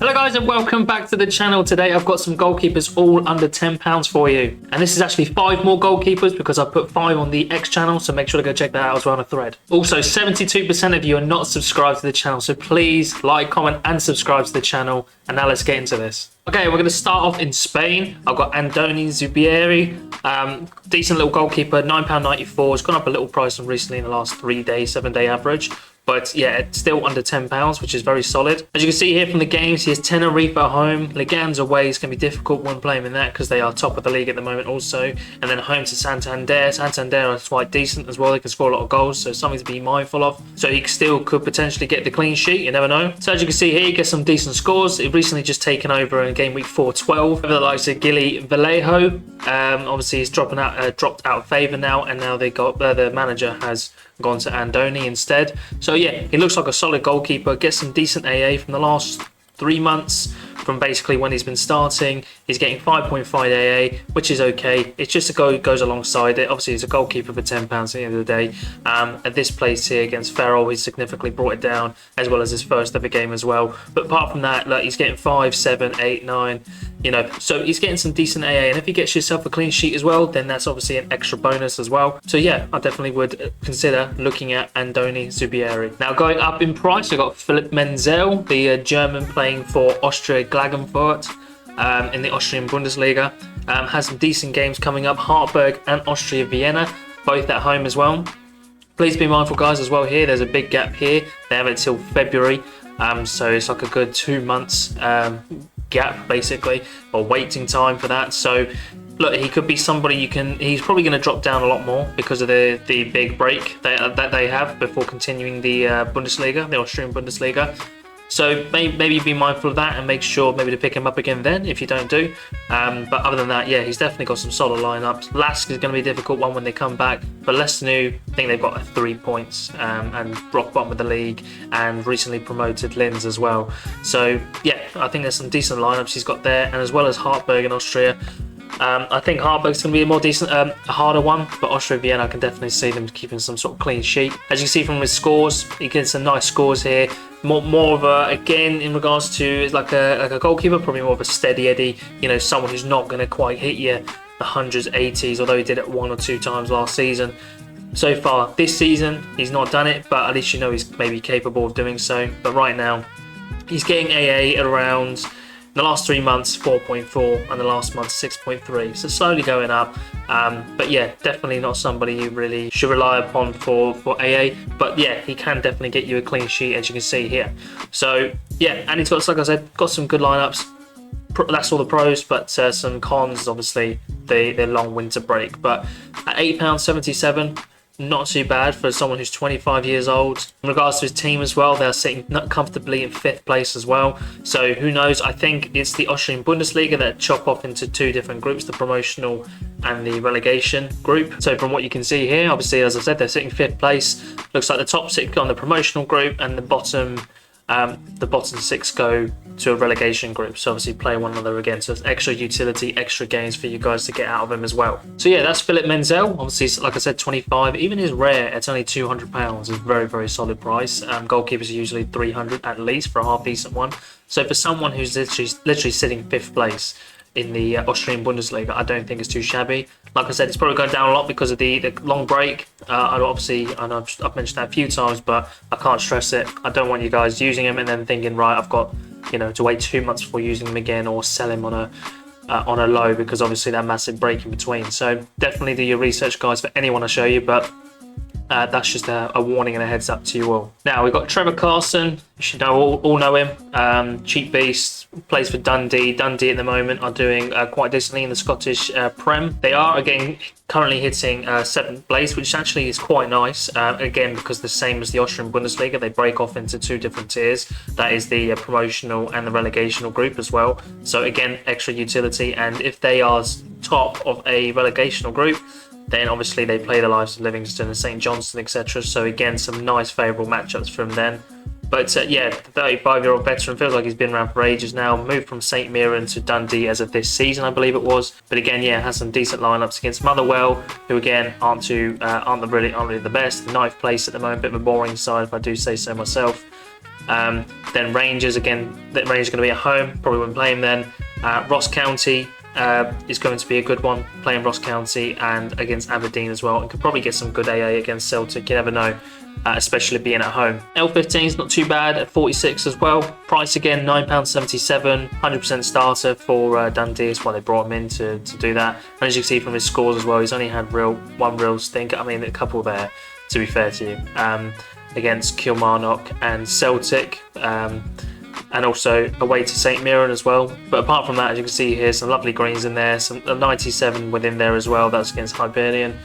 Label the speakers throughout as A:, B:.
A: Hello guys and welcome back to the channel. Today I've got some goalkeepers all under £10 for you. And this is actually 5 more goalkeepers because I put 5 on the X channel, so make sure to go check that out as well on a thread. Also, 72% of you are not subscribed to the channel, so please like, comment and subscribe to the channel. And now let's get into this. Okay, we're going to start off in Spain. I've got Andoni Zubieri, decent little goalkeeper, £9.94. It's gone up a little price from recently in the last 3 days, 7-day average. But yeah, it's still under £10, which is very solid. As you can see here from the games, he has Tenerife at home. Legan's away is going to be difficult when playing in that because they are top of the league at the moment also. And then home to Santander. Santander are quite decent as well. They can score a lot of goals, so something to be mindful of. So he still could potentially get the clean sheet. You never know. So as you can see here, he gets some decent scores. He recently just taken over in game week 4-12 over the likes of Gilly Vallejo. Obviously, he's dropped out of favour now, and now they got the manager has gone to Andoni instead. So yeah, he looks like a solid goalkeeper. Gets some decent AA from the last 3 months, from basically when he's been starting. He's getting 5.5 AA, which is okay. It's just goes alongside it. Obviously, he's a goalkeeper for £10 at the end of the day. At this place here against Ferrol, he's significantly brought it down, as well as his first ever game as well. But apart from that, like, he's getting 5, 7, 8, 9. You know, so he's getting some decent AA, and if he gets yourself a clean sheet as well, then that's obviously an extra bonus as well. So yeah, I definitely would consider looking at Andoni Zubieri. Now going up in price, I've got Philipp Menzel, the German playing for Austria Klagenfurt in the Austrian Bundesliga. Has some decent games coming up, Hartberg and Austria Vienna, both at home as well. Please be mindful, guys, as well here. There's a big gap here. They have it till February, so it's like a good 2 months gap basically, or waiting time for that. So look, he could be somebody he's probably going to drop down a lot more because of the big break that they have before continuing the Bundesliga, the Austrian Bundesliga. So maybe be mindful of that and make sure maybe to pick him up again then if you don't do. But other than that, yeah, he's definitely got some solid lineups. Lask is going to be a difficult one when they come back. But Leicester, I think they've got 3 points and rock bottom of the league, and recently promoted Linz as well. So yeah, I think there's some decent lineups he's got there, and as well as Hartberg in Austria. I think Hartberg's going to be a more decent, a harder one, but Austria Vienna, I can definitely see them keeping some sort of clean sheet. As you can see from his scores, he gets some nice scores here. More of a, again, in regards to like a goalkeeper, probably more of a steady Eddie. You know, someone who's not going to quite hit you the hundreds, 80s, although he did it 1 or 2 times last season. So far this season, he's not done it, but at least you know he's maybe capable of doing so. But right now, he's getting AA at around, the last 3 months 4.4 and the last month 6.3, so slowly going up. But yeah, definitely not somebody you really should rely upon for AA, but yeah, he can definitely get you a clean sheet, as you can see here. So yeah, and he's got, like I said, got some good lineups. That's all the pros, but some cons, obviously the long winter break. But at £8.77, not too bad for someone who's 25 years old. In regards to his team as well, they're sitting comfortably in 5th place as well. So who knows? I think it's the Austrian Bundesliga that chop off into 2 different groups, the promotional and the relegation group. So from what you can see here, obviously, as I said, they're sitting 5th place. Looks like the top 6 go on the promotional group, and the bottom 6 go to a relegation group, so obviously play one another again. So it's extra utility, extra gains for you guys to get out of him as well. So yeah, that's Philipp Menzel. Obviously, like I said, 25. Even his rare, it's only £200. Is very, very solid price. Goalkeepers are usually 300 at least for a half decent one. So for someone who's literally sitting 5th place in the Austrian Bundesliga, I don't think it's too shabby. Like I said, it's probably going down a lot because of the long break. I know I've mentioned that a few times, but I can't stress it. I don't want you guys using him and then thinking, right, I've got, you know, to wait 2 months before using him again, or sell him on a low, because obviously that massive break in between. So definitely do your research, guys, for anyone I show you, but that's just a warning and a heads up to you all. Now we've got Trevor Carson. You should all know him. Cheap beast, plays for Dundee. Dundee at the moment are doing quite decently in the Scottish Prem. They are again currently hitting 7th place, which actually is quite nice. Again, because the same as the Austrian Bundesliga, they break off into 2 different tiers. That is the promotional and the relegational group as well. So again, extra utility. And if they are top of a relegational group, then obviously they play the lives of Livingston and St Johnstone, etc. So again, some nice favourable matchups from them. But yeah, the 35-year-old veteran feels like he's been around for ages now. Moved from St Mirren to Dundee as of this season, I believe it was. But again, yeah, has some decent lineups against Motherwell, who again aren't really the best. 9th place at the moment, bit of a boring side if I do say so myself. Then Rangers, again, that Rangers are going to be at home, probably wouldn't play him then. Ross County is going to be a good one, playing Ross County, and against Aberdeen as well. And could probably get some good AA against Celtic, you never know, especially being at home. L15 is not too bad at 46 as well. Price again, £9.77, 100% starter for Dundee. That's why they brought him in to do that. And as you can see from his scores as well, he's only had one real stink. I mean, a couple there, to be fair to you, against Kilmarnock and Celtic. And also away to St Mirren as well. But apart from that, as you can see here, some lovely greens in there, some 97 within there as well. That's against Hibernian.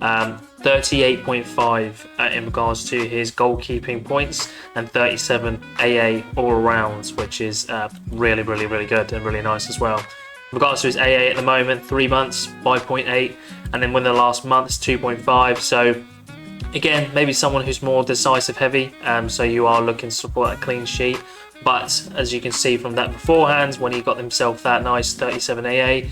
A: 38.5 in regards to his goalkeeping points, and 37 AA all around, which is really good and really nice as well. In regards to his AA at the moment, 3 months, 5.8, and then within the last month, 2.5. So again, maybe someone who's more decisive heavy, so you are looking to support a clean sheet. But as you can see from that beforehand, when he got himself that nice 37 AA,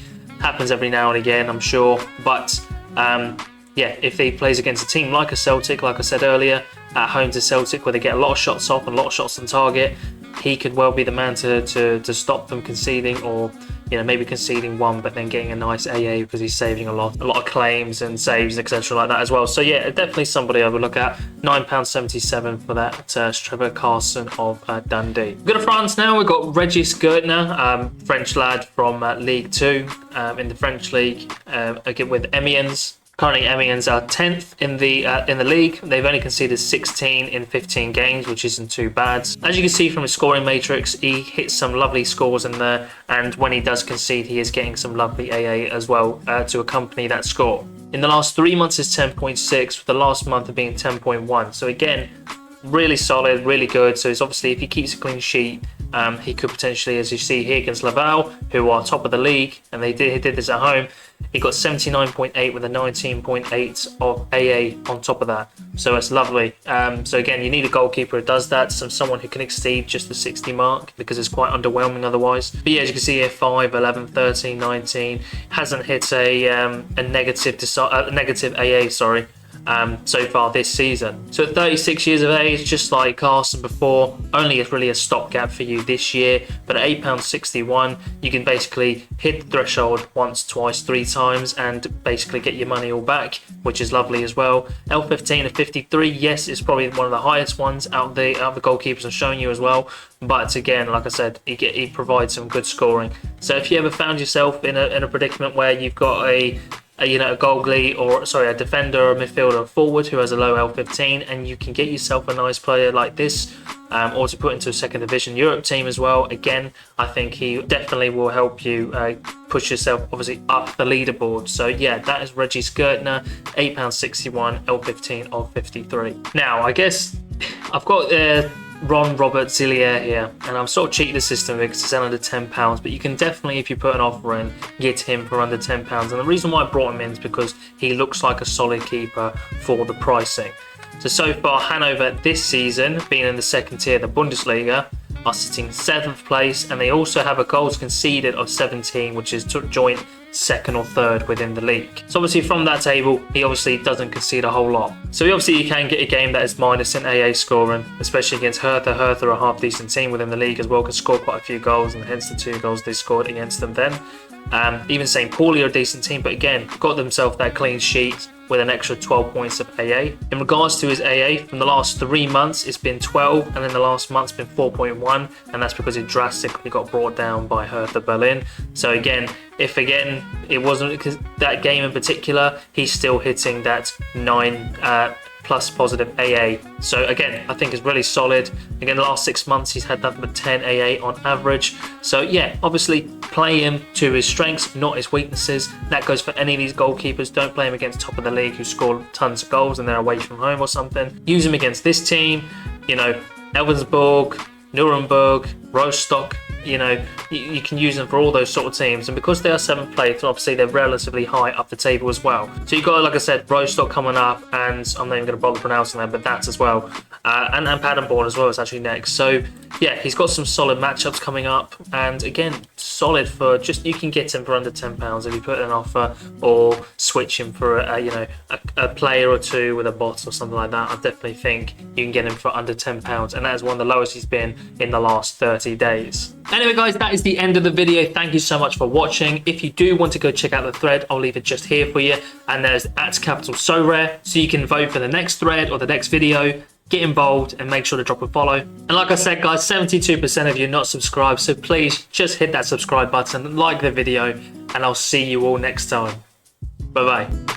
A: happens every now and again, I'm sure. But yeah, if he plays against a team like a Celtic, like I said earlier, at home to Celtic, where they get a lot of shots off and a lot of shots on target, he could well be the man to stop them conceding, or maybe conceding one but then getting a nice AA because he's saving a lot of claims and saves, etc. like that as well. So yeah, definitely somebody I would look at. £9.77 for that Trevor Carson of Dundee. We go to France now. We've got Reggie Schner, French lad from League 2 in the French league, again with Amiens. Currently, Amiens are 10th in the league. They've only conceded 16 in 15 games, which isn't too bad. As you can see from his scoring matrix, he hits some lovely scores in there, and when he does concede, he is getting some lovely AA as well to accompany that score. In the last 3 months, is 10.6, with the last month of being 10.1. So again, really solid, really good. So it's obviously, if he keeps a clean sheet, he could potentially, as you see here against Laval, who are top of the league, and he did this at home. He got 79.8 with a 19.8 of AA on top of that. So that's lovely. So again, you need a goalkeeper who does that, someone who can exceed just the 60 mark, because it's quite underwhelming otherwise. But yeah, as you can see here, 5, 11, 13, 19. Hasn't hit a negative AA, sorry. So far this season. So at 36 years of age, just like Carson before, only really a stopgap for you this year. But at £8.61, you can basically hit the threshold once, twice, 3 times, and basically get your money all back, which is lovely as well. L15 at 53, yes, it's probably one of the highest ones out of the goalkeepers I'm showing you as well. But again, like I said, he provides some good scoring. So if you ever found yourself in a predicament where you've got a goalie, or a defender, or a midfielder, or forward who has a low L15, and you can get yourself a nice player like this, or to put into a second division Europe team as well. Again, I think he definitely will help you push yourself obviously up the leaderboard. So yeah, that is Reggie Schner, £8.61, L15 of 53. Now, I guess I've got Ron Robert Zillier here, and I'm sort of cheating the system because it's under £10, but you can definitely, if you put an offer in, get him for under £10. And the reason why I brought him in is because he looks like a solid keeper for the pricing. So far, Hanover this season, being in the second tier of the Bundesliga, are sitting 7th place, and they also have a goals conceded of 17, which is joint second or third within the league. So obviously from that table, he obviously doesn't concede a whole lot. So obviously you can get a game that is minus in AA scoring, especially against Hertha. Hertha are a half decent team within the league as well, can score quite a few goals, and hence the 2 goals they scored against them then. Even St. Pauli are a decent team, but again, got themselves that clean sheet with an extra 12 points of AA. In regards to his AA, from the last 3 months, it's been 12, and then the last month's been 4.1, and that's because it drastically got brought down by Hertha Berlin. So again, if it wasn't because that game in particular, he's still hitting that 9 plus positive AA. So again, I think it's really solid. Again, the last 6 months, he's had nothing but 10 AA on average. So yeah, obviously play him to his strengths, not his weaknesses. That goes for any of these goalkeepers. Don't play him against top of the league who score tons of goals and they're away from home or something. Use him against this team, Elversberg, Nuremberg, Rostock, you know, you can use them for all those sort of teams. And because they are 7th place, obviously they're relatively high up the table as well. So you've got, like I said, Rostock coming up, and I'm not even going to bother pronouncing that, but that's as well. And Paderborn as well is actually next. So yeah, he's got some solid matchups coming up, and again, solid for just, you can get him for under £10 if you put an offer or switch him for a player or two with a bot or something like that. I definitely think you can get him for under £10, and that is one of the lowest he's been in the last 30 days. Anyway guys, that is the end of the video. Thank you so much for watching. If you do want to go check out the thread, I'll leave it just here for you, and there's @Sorare, so you can vote for the next thread or the next video. Get involved and make sure to drop a follow. And like I said guys, 72% of you are not subscribed, so please just hit that subscribe button, like the video, and I'll see you all next time. Bye bye.